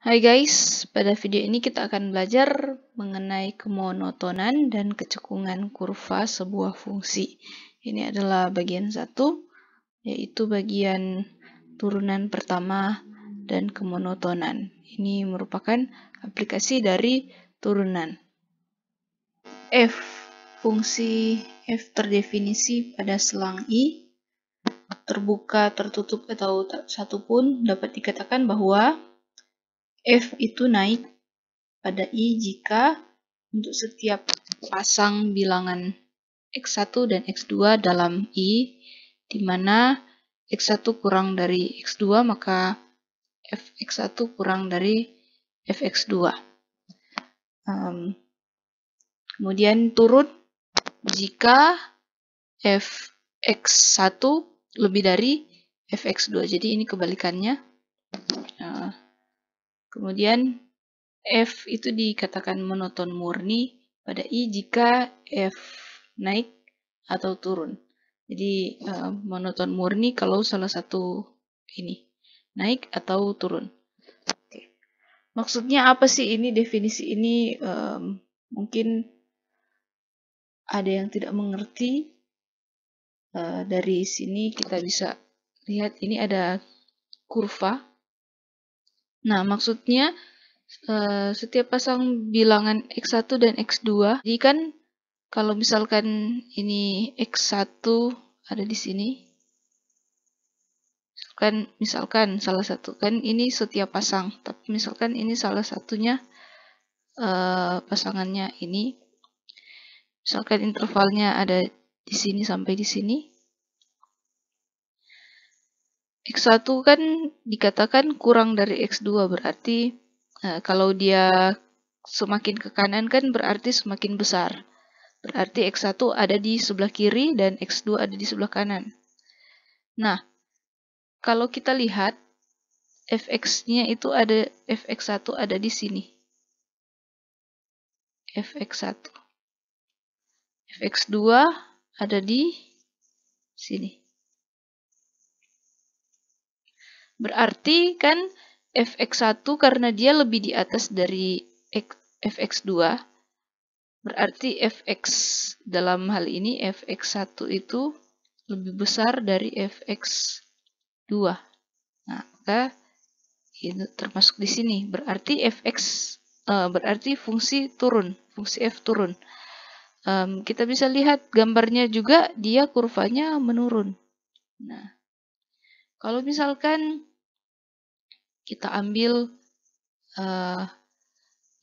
Hai guys, pada video ini kita akan belajar mengenai kemonotonan dan kecekungan kurva sebuah fungsi. Ini adalah bagian 1, yaitu bagian turunan pertama dan kemonotonan. Ini merupakan aplikasi dari turunan. F, fungsi F terdefinisi pada selang I, terbuka, tertutup, atau tak satu pun dapat dikatakan bahwa F itu naik pada I jika untuk setiap pasang bilangan X1 dan X2 dalam I, di mana X1 kurang dari X2, maka Fx1 kurang dari Fx2. Kemudian turun jika Fx1 lebih dari Fx2. Jadi ini kebalikannya. Kemudian F itu dikatakan monoton murni pada I jika F naik atau turun. Jadi monoton murni kalau salah satu ini naik atau turun. Oke. Maksudnya apa sih ini, definisi ini? Mungkin ada yang tidak mengerti. Dari sini kita bisa lihat ini ada kurva. Nah, maksudnya setiap pasang bilangan X1 dan X2, jadi kan kalau misalkan ini X1 ada di sini, misalkan salah satu, kan ini setiap pasang, tapi misalkan ini salah satunya pasangannya ini, misalkan intervalnya ada di sini sampai di sini, X1 kan dikatakan kurang dari X2, berarti kalau dia semakin ke kanan kan berarti semakin besar. Berarti X1 ada di sebelah kiri dan X2 ada di sebelah kanan. Nah, kalau kita lihat Fx-nya itu ada, Fx1 ada di sini. Fx1. Fx2 ada di sini. Berarti kan Fx1 karena dia lebih di atas dari Fx2, berarti Fx dalam hal ini Fx1 itu lebih besar dari Fx2. Nah, maka itu termasuk di sini. Berarti berarti fungsi turun, fungsi F turun. Kita bisa lihat gambarnya juga, dia kurvanya menurun. Nah, kalau misalkan kita ambil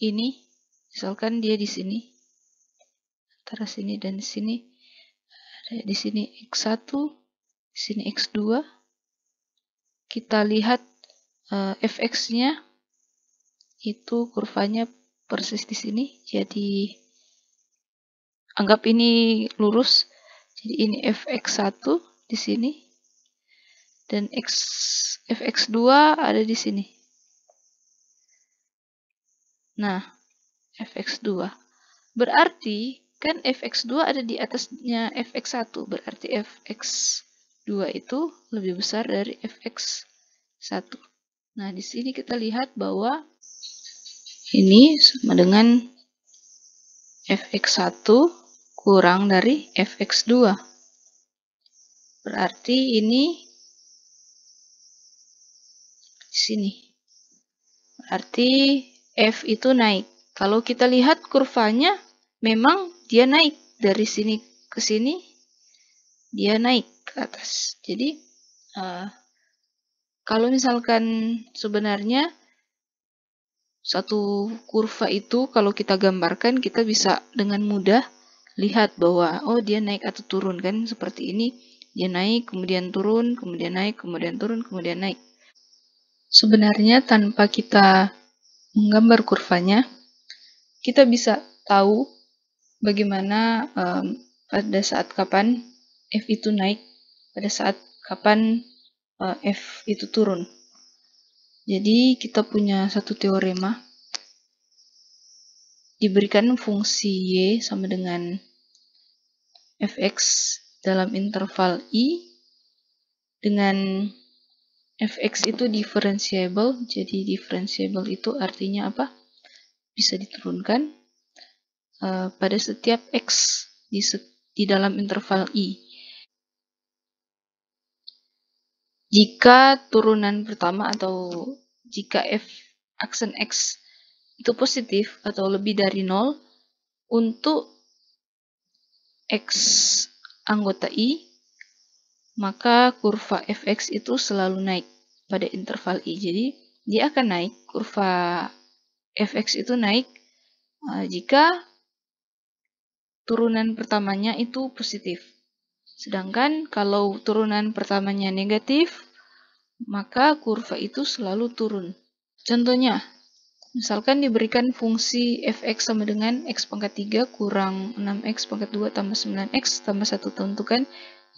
ini, misalkan dia di sini, antara sini dan di sini, ada di sini X1, di sini X2. Kita lihat Fx-nya itu kurvanya persis di sini, jadi anggap ini lurus. Jadi ini Fx1 di sini dan Fx2 ada di sini. Nah, Fx2 berarti kan Fx2 ada di atasnya Fx1, berarti Fx2 itu lebih besar dari Fx1. Nah, di sini kita lihat bahwa ini sama dengan Fx1 kurang dari Fx2. Berarti ini di sini. Berarti F itu naik. Kalau kita lihat kurvanya, memang dia naik dari sini ke sini, dia naik ke atas. Jadi, kalau misalkan sebenarnya satu kurva itu kalau kita gambarkan, kita bisa dengan mudah lihat bahwa oh dia naik atau turun, kan seperti ini. Dia naik, kemudian turun, kemudian naik, kemudian turun, kemudian naik. Sebenarnya tanpa kita menggambar kurvanya, kita bisa tahu bagaimana pada saat kapan F itu naik, pada saat kapan F itu turun. Jadi kita punya satu teorema, diberikan fungsi Y sama dengan Fx dalam interval I dengan fx itu differentiable, jadi differentiable itu artinya apa? Bisa diturunkan pada setiap x di dalam interval i. Jika turunan pertama atau jika f aksen x itu positif atau lebih dari 0, untuk x anggota i, maka kurva fx itu selalu naik pada interval i. Jadi dia akan naik, kurva fx itu naik jika turunan pertamanya itu positif. Sedangkan kalau turunan pertamanya negatif, maka kurva itu selalu turun. Contohnya, misalkan diberikan fungsi fx sama dengan x pangkat 3 kurang 6x pangkat 2 tambah 9x tambah 1. Tentukan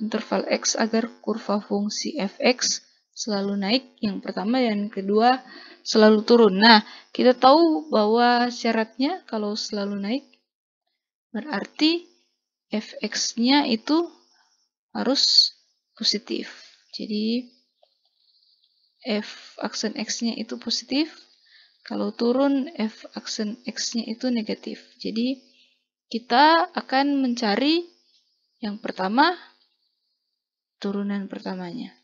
interval x agar kurva fungsi fx selalu naik, yang pertama dan kedua selalu turun. Nah, kita tahu bahwa syaratnya kalau selalu naik, berarti fx-nya itu harus positif. Jadi, f aksen x-nya itu positif, kalau turun f aksen x-nya itu negatif. Jadi, kita akan mencari yang pertama, turunan pertamanya.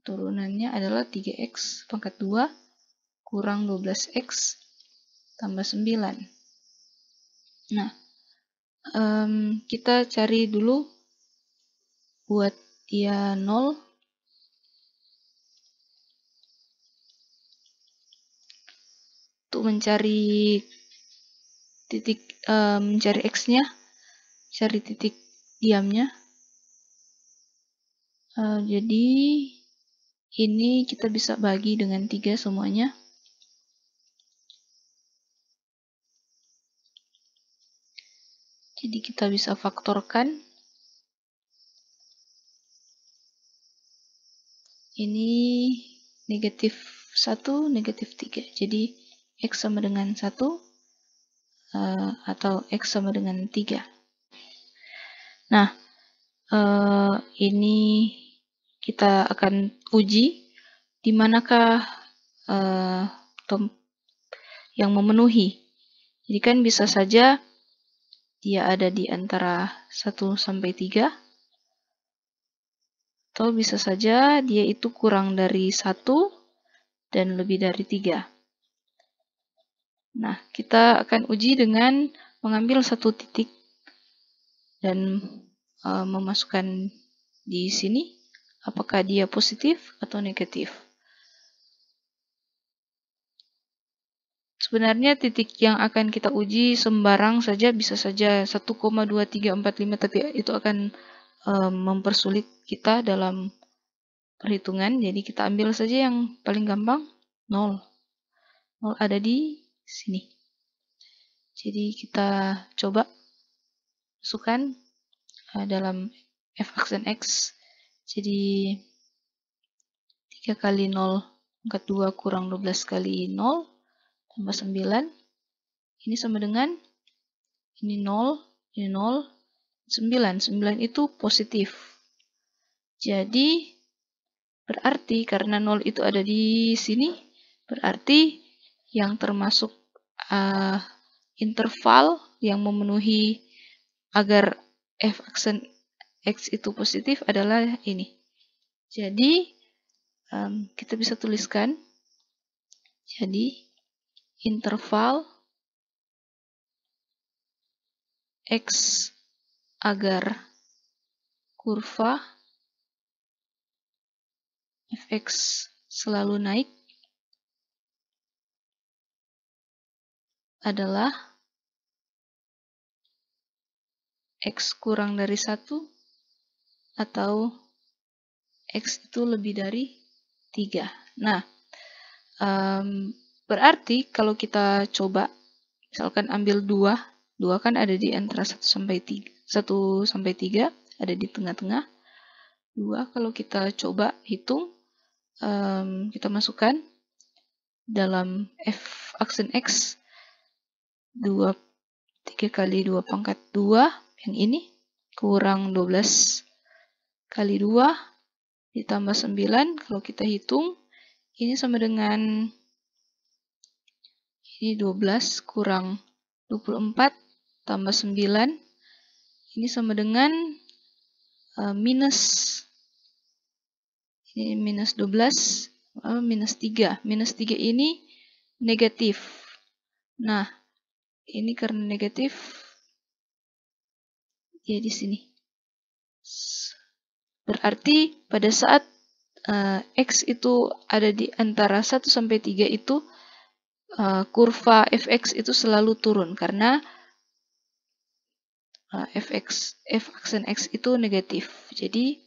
Turunannya adalah 3x pangkat 2 kurang 12x tambah 9. Nah, kita cari dulu buat dia 0. Untuk mencari titik, mencari x-nya, cari titik diamnya. Jadi, ini kita bisa bagi dengan 3 semuanya. Jadi kita bisa faktorkan. Ini negatif 1, negatif 3. Jadi x sama dengan 1 atau x sama dengan 3. Nah, ini kita akan uji di manakah yang memenuhi. Jadi kan bisa saja dia ada di antara 1 sampai 3, atau bisa saja dia itu kurang dari 1 dan lebih dari 3. Nah, kita akan uji dengan mengambil satu titik dan memasukkan di sini apakah dia positif atau negatif. Sebenarnya titik yang akan kita uji sembarang saja, bisa saja 1,2345, tapi itu akan mempersulit kita dalam perhitungan. Jadi kita ambil saja yang paling gampang, 0. 0 ada di sini. Jadi kita coba masukkan dalam f aksen x. Jadi 3 kali 0 pangkat 2 kurang 12 kali 0 tambah 9. Ini sama dengan ini 0, ini 0, 9. 9 itu positif. Jadi berarti karena 0 itu ada di sini, berarti yang termasuk interval yang memenuhi agar f aksen x itu positif adalah ini. Jadi kita bisa tuliskan, jadi interval x agar kurva fx selalu naik adalah x kurang dari 1 atau x itu lebih dari 3. Nah, berarti kalau kita coba, misalkan ambil 2 kan ada di antara 1 sampai 3, ada di tengah-tengah. 2 kalau kita coba hitung, kita masukkan dalam f aksen x, 3 kali 2 pangkat 2, yang ini, kurang 12 kali 2, ditambah 9, kalau kita hitung, ini sama dengan ini 12 kurang 24 tambah 9, ini sama dengan minus, ini minus 12, minus 3. Minus 3 ini negatif. Nah, ini karena negatif, ya di sini. Berarti pada saat X itu ada di antara 1 sampai 3 itu, kurva fx itu selalu turun karena f aksen X itu negatif. Jadi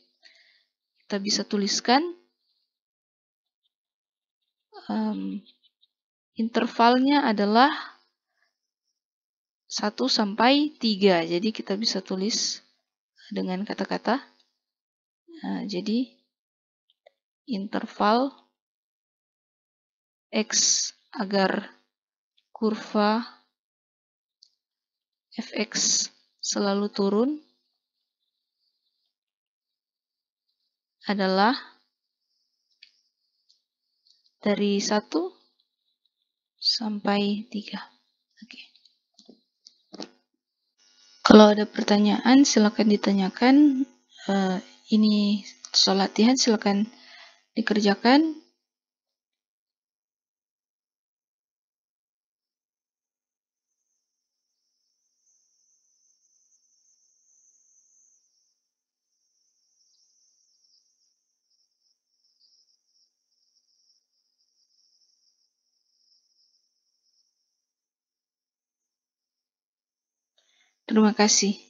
kita bisa tuliskan intervalnya adalah 1 sampai 3. Jadi kita bisa tulis dengan kata-kata. Jadi interval X agar kurva fx selalu turun adalah dari 1 sampai 3. Oke. Kalau ada pertanyaan silakan ditanyakan. Ini soal latihan, silakan dikerjakan. Terima kasih.